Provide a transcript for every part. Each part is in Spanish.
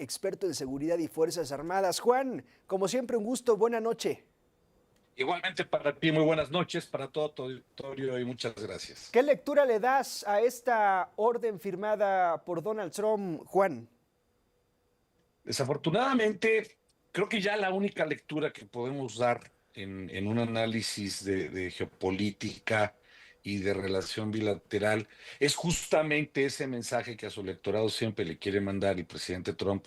experto en seguridad y Fuerzas Armadas. Juan, como siempre, un gusto, buena noche. Igualmente para ti, muy buenas noches, para todo tu auditorio y muchas gracias. ¿Qué lectura le das a esta orden firmada por Donald Trump, Juan? Desafortunadamente, creo que ya la única lectura que podemos dar en un análisis de geopolítica y de relación bilateral es justamente ese mensaje que a su electorado siempre le quiere mandar el presidente Trump,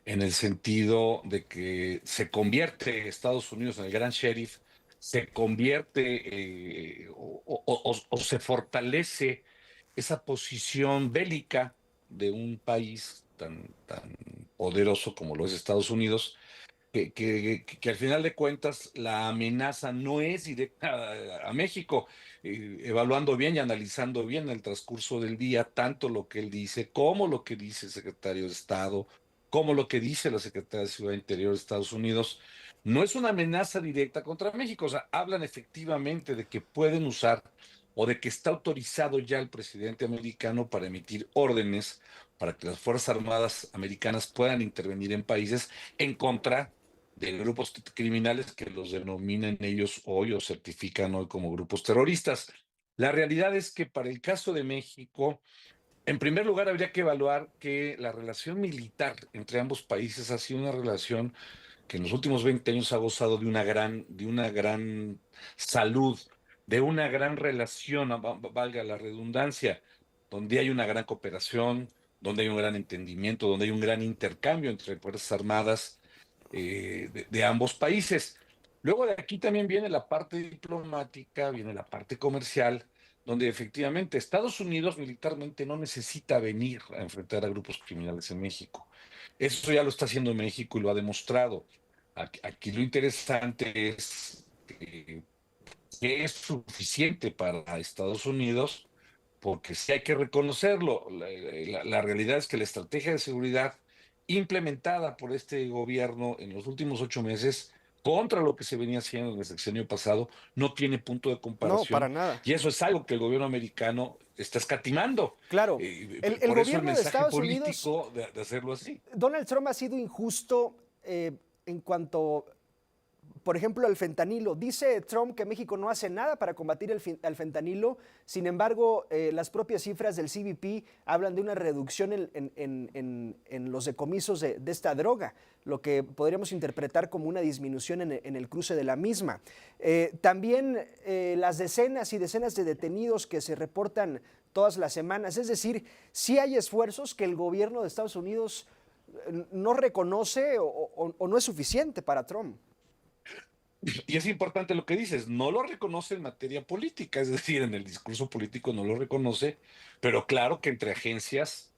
en el sentido de que se convierte Estados Unidos en el gran sheriff, se convierte o se fortalece esa posición bélica de un país tan poderoso como lo es Estados Unidos, que al final de cuentas la amenaza no es directa a México, evaluando bien y analizando bien el transcurso del día, tanto lo que él dice como lo que dice el secretario de Estado, como lo que dice la secretaria de Seguridad Interior de Estados Unidos. No es una amenaza directa contra México, o sea, hablan efectivamente de que pueden usar o de que está autorizado ya el presidente americano para emitir órdenes para que las Fuerzas Armadas americanas puedan intervenir en países en contra de grupos criminales que los denominan ellos hoy o certifican hoy como grupos terroristas. La realidad es que para el caso de México, en primer lugar habría que evaluar que la relación militar entre ambos países ha sido una relación que en los últimos 20 años ha gozado de una gran salud, de una gran relación, valga la redundancia, donde hay una gran cooperación, donde hay un gran entendimiento, donde hay un gran intercambio entre Fuerzas Armadas de ambos países. Luego de aquí también viene la parte diplomática, viene la parte comercial, donde efectivamente Estados Unidos militarmente no necesita venir a enfrentar a grupos criminales en México. Eso ya lo está haciendo México y lo ha demostrado. Aquí lo interesante es que es suficiente para Estados Unidos, porque sí hay que reconocerlo. La realidad es que la estrategia de seguridad implementada por este gobierno en los últimos 8 meses contra lo que se venía haciendo en el sexenio pasado no tiene punto de No, para comparación, nada. y eso es algo que el gobierno americano está escatimando. Claro, el Por eso el gobierno de mensaje Estados Unidos, político de hacerlo así. Donald Trump ha sido injusto en cuanto, por ejemplo, al fentanilo. Dice Trump que México no hace nada para combatir el fentanilo. Sin embargo, las propias cifras del CBP hablan de una reducción en los decomisos de esta droga, lo que podríamos interpretar como una disminución en el cruce de la misma. También las decenas y decenas de detenidos que se reportan todas las semanas. Es decir, sí hay esfuerzos que el gobierno de Estados Unidos no reconoce o no es suficiente para Trump. Y es importante lo que dices, no lo reconoce en materia política, es decir, en el discurso político no lo reconoce, pero claro que entre agencias,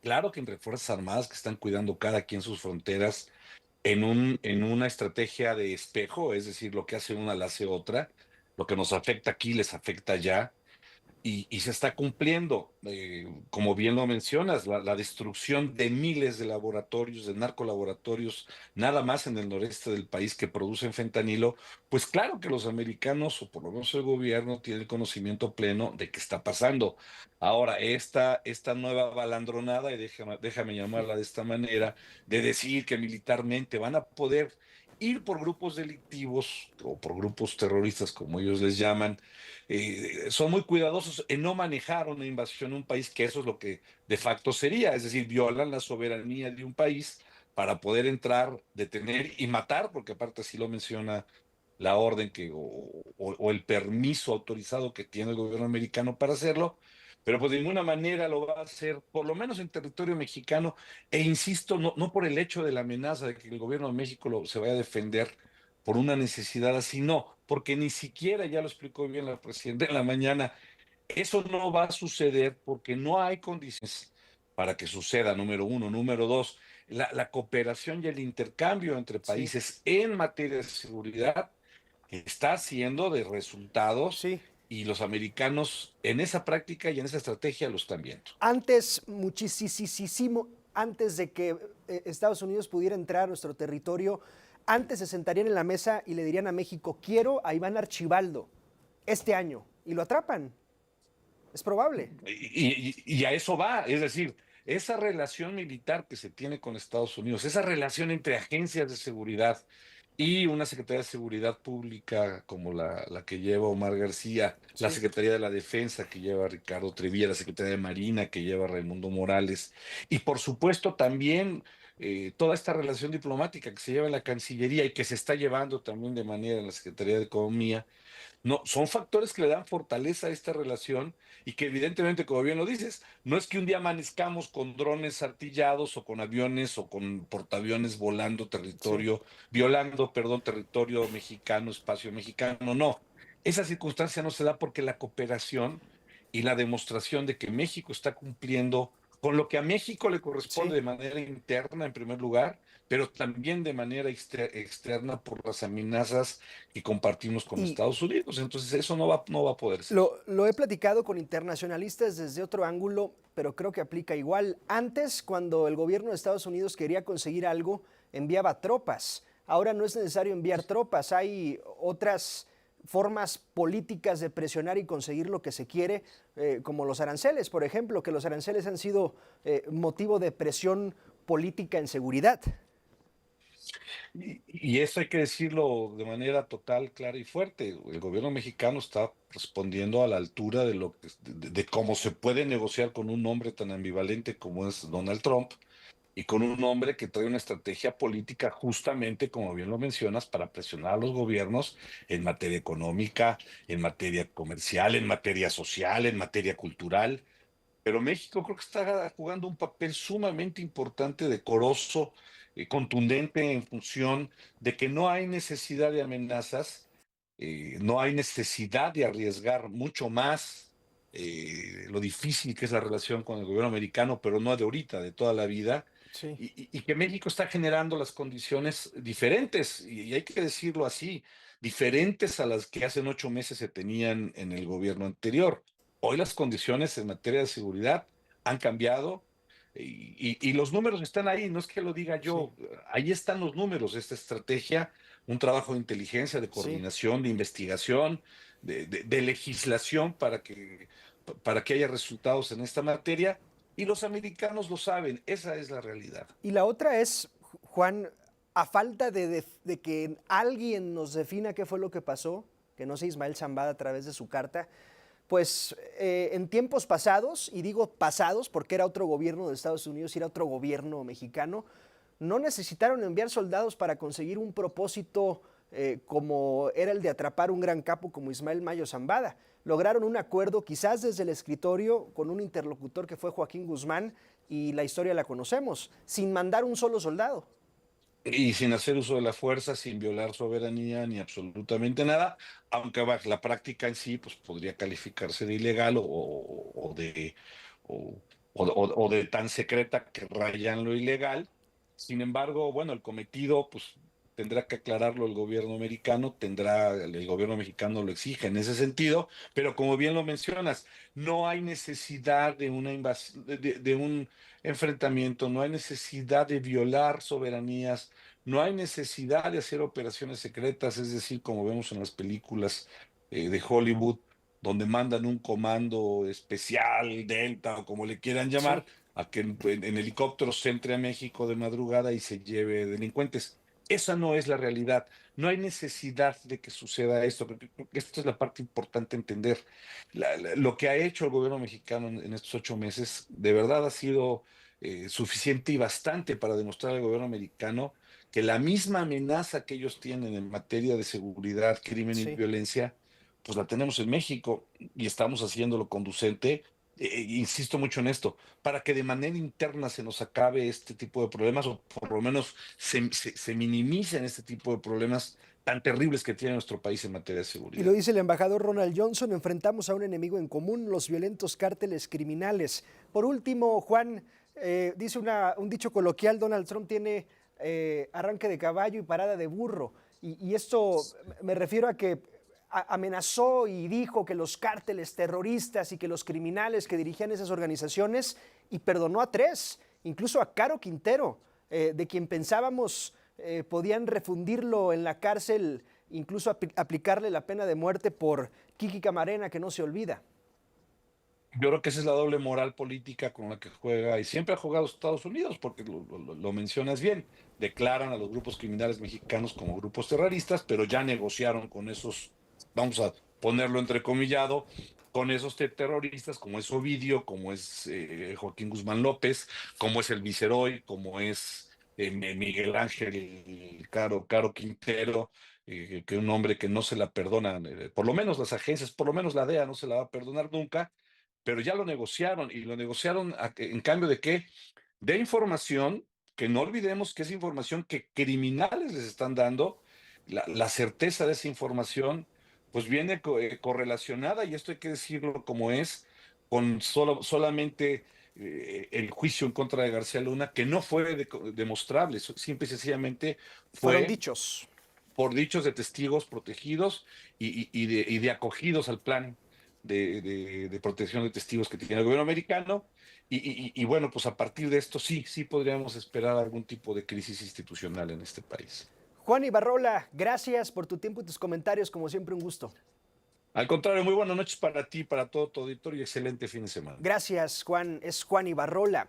claro que entre Fuerzas Armadas que están cuidando cada quien sus fronteras en una estrategia de espejo, es decir, lo que hace una la hace otra, lo que nos afecta aquí les afecta allá. Y se está cumpliendo, como bien lo mencionas, la destrucción de miles de laboratorios, de narcolaboratorios, nada más en el noreste del país que producen fentanilo. Pues claro que los americanos, o por lo menos el gobierno, tiene conocimiento pleno de qué está pasando. Ahora, esta nueva balandronada, y déjame llamarla de esta manera, de decir que militarmente van a poder ir por grupos delictivos o por grupos terroristas, como ellos les llaman, son muy cuidadosos en no manejar una invasión en un país, que eso es lo que de facto sería, es decir, violan la soberanía de un país para poder entrar, detener y matar, porque aparte así lo menciona la orden o el permiso autorizado que tiene el gobierno americano para hacerlo, pero pues de ninguna manera lo va a hacer, por lo menos en territorio mexicano, e insisto, no por el hecho de la amenaza de que el gobierno de México se vaya a defender por una necesidad así, no, porque ni siquiera, ya lo explicó bien la presidenta en la mañana, eso no va a suceder porque no hay condiciones para que suceda, número uno. Número dos, la cooperación y el intercambio entre Sí, países en materia de seguridad está siendo de resultados, sí. y los americanos en esa práctica y en esa estrategia lo están viendo. Antes, muchísimo antes de que Estados Unidos pudiera entrar a nuestro territorio, antes se sentarían en la mesa y le dirían a México, quiero a Iván Archibaldo este año, y lo atrapan. Es probable. Y a eso va, es decir, esa relación militar que se tiene con Estados Unidos, esa relación entre agencias de seguridad y una Secretaría de Seguridad Pública como la que lleva Omar García, la Sí. Secretaría de la Defensa que lleva Ricardo Trevilla, la Secretaría de Marina que lleva Raimundo Morales, y por supuesto también toda esta relación diplomática que se lleva en la Cancillería y que se está llevando también de manera en la Secretaría de Economía. No, son factores que le dan fortaleza a esta relación y que evidentemente, como bien lo dices, no es que un día amanezcamos con drones artillados o con aviones o con portaaviones volando Sí. territorio, violando, perdón, territorio mexicano, espacio mexicano, no. Esa circunstancia no se da porque la cooperación y la demostración de que México está cumpliendo con lo que a México le corresponde Sí. de manera interna, en primer lugar, pero también de manera externa por las amenazas que compartimos con Y Estados Unidos. Entonces eso no va a poder ser. lo he platicado con internacionalistas desde otro ángulo, pero creo que aplica igual. Antes, cuando el gobierno de Estados Unidos quería conseguir algo, enviaba tropas. Ahora no es necesario enviar tropas, hay otras formas políticas de presionar y conseguir lo que se quiere, como los aranceles, por ejemplo, que los aranceles han sido motivo de presión política en seguridad. Y eso hay que decirlo de manera total, clara y fuerte. El gobierno mexicano está respondiendo a la altura de lo que, de cómo se puede negociar con un hombre tan ambivalente como es Donald Trump y con un hombre que trae una estrategia política justamente, como bien lo mencionas, para presionar a los gobiernos en materia económica, en materia comercial, en materia social, en materia cultural. Pero México creo que está jugando un papel sumamente importante, decoroso, contundente en función de que no hay necesidad de amenazas, no hay necesidad de arriesgar mucho más lo difícil que es la relación con el gobierno americano, pero no de ahorita, de toda la vida, Sí. y que México está generando las condiciones diferentes, y hay que decirlo así, diferentes a las que hace 8 meses se tenían en el gobierno anterior. Hoy las condiciones en materia de seguridad han cambiado y los números están ahí, no es que lo diga Sí. yo, ahí están los números, esta estrategia, un trabajo de inteligencia, de Sí. coordinación, de investigación, de legislación para que haya resultados en esta materia y los americanos lo saben, esa es la realidad. Y la otra es, Juan, a falta de que alguien nos defina qué fue lo que pasó, que no sea Ismael Zambada a través de su carta, pues en tiempos pasados, y digo pasados porque era otro gobierno de Estados Unidos y era otro gobierno mexicano, no necesitaron enviar soldados para conseguir un propósito como era el de atrapar un gran capo como Ismael Mayo Zambada. Lograron un acuerdo quizás desde el escritorio con un interlocutor que fue Joaquín Guzmán y la historia la conocemos, sin mandar un solo soldado. Y sin hacer uso de la fuerza, sin violar soberanía ni absolutamente nada, aunque la práctica en sí pues, podría calificarse de ilegal o, o de tan secreta que rayan lo ilegal. Sin embargo, bueno, el cometido pues tendrá que aclararlo el gobierno americano, el gobierno mexicano lo exige en ese sentido, pero como bien lo mencionas, no hay necesidad de una invasión, de un enfrentamiento, no hay necesidad de violar soberanías, no hay necesidad de hacer operaciones secretas, es decir, como vemos en las películas de Hollywood, donde mandan un comando especial, Delta o como le quieran Sí. llamar, a que en helicópteros se entre a México de madrugada y se lleve delincuentes. Esa no es la realidad. No hay necesidad de que suceda esto, porque creo que esto es la parte importante entender. Lo que ha hecho el gobierno mexicano en estos 8 meses de verdad ha sido suficiente y bastante para demostrar al gobierno americano que la misma amenaza que ellos tienen en materia de seguridad, crimen y Sí. violencia, pues la tenemos en México y estamos haciéndolo conducente. Insisto mucho en esto, para que de manera interna se nos acabe este tipo de problemas o por lo menos se minimicen este tipo de problemas tan terribles que tiene nuestro país en materia de Y lo seguridad. dice el embajador Ronald Johnson, enfrentamos a un enemigo en común, los violentos cárteles criminales. Por último, Juan, dice un dicho coloquial, Donald Trump tiene arranque de caballo y parada de burro. Y esto me refiero a que amenazó y dijo que los cárteles terroristas y que los criminales que dirigían esas organizaciones, y perdonó a 3, incluso a Caro Quintero, de quien pensábamos podían refundirlo en la cárcel, incluso aplicarle la pena de muerte por Kiki Camarena, que no se olvida. Yo creo que esa es la doble moral política con la que juega y siempre ha jugado Estados Unidos, porque lo mencionas bien. Declaran a los grupos criminales mexicanos como grupos terroristas, pero ya negociaron con esos, vamos a ponerlo entrecomillado, con esos terroristas, como es Ovidio, como es Joaquín Guzmán López, como es el Viceroy, como es Miguel Ángel Caro Quintero, que un hombre que no se la perdonan, por lo menos las agencias, por lo menos la DEA no se la va a perdonar nunca, pero ya lo negociaron y lo negociaron en cambio de qué? De información, que no olvidemos que es información que criminales les están dando, la certeza de esa información, pues viene correlacionada, y esto hay que decirlo como es, con solamente el juicio en contra de García Luna, que no fue demostrable, simple y sencillamente Fueron fue dichos. por dichos de testigos protegidos y de acogidos al plan de protección de testigos que tiene el gobierno americano. Y bueno, pues a partir de esto sí podríamos esperar algún tipo de crisis institucional en este país. Juan Ibarrola, gracias por tu tiempo y tus comentarios, como siempre un gusto. Al contrario, muy buenas noches para ti, para todo tu auditorio y excelente fin de semana. Gracias, Juan. Es Juan Ibarrola.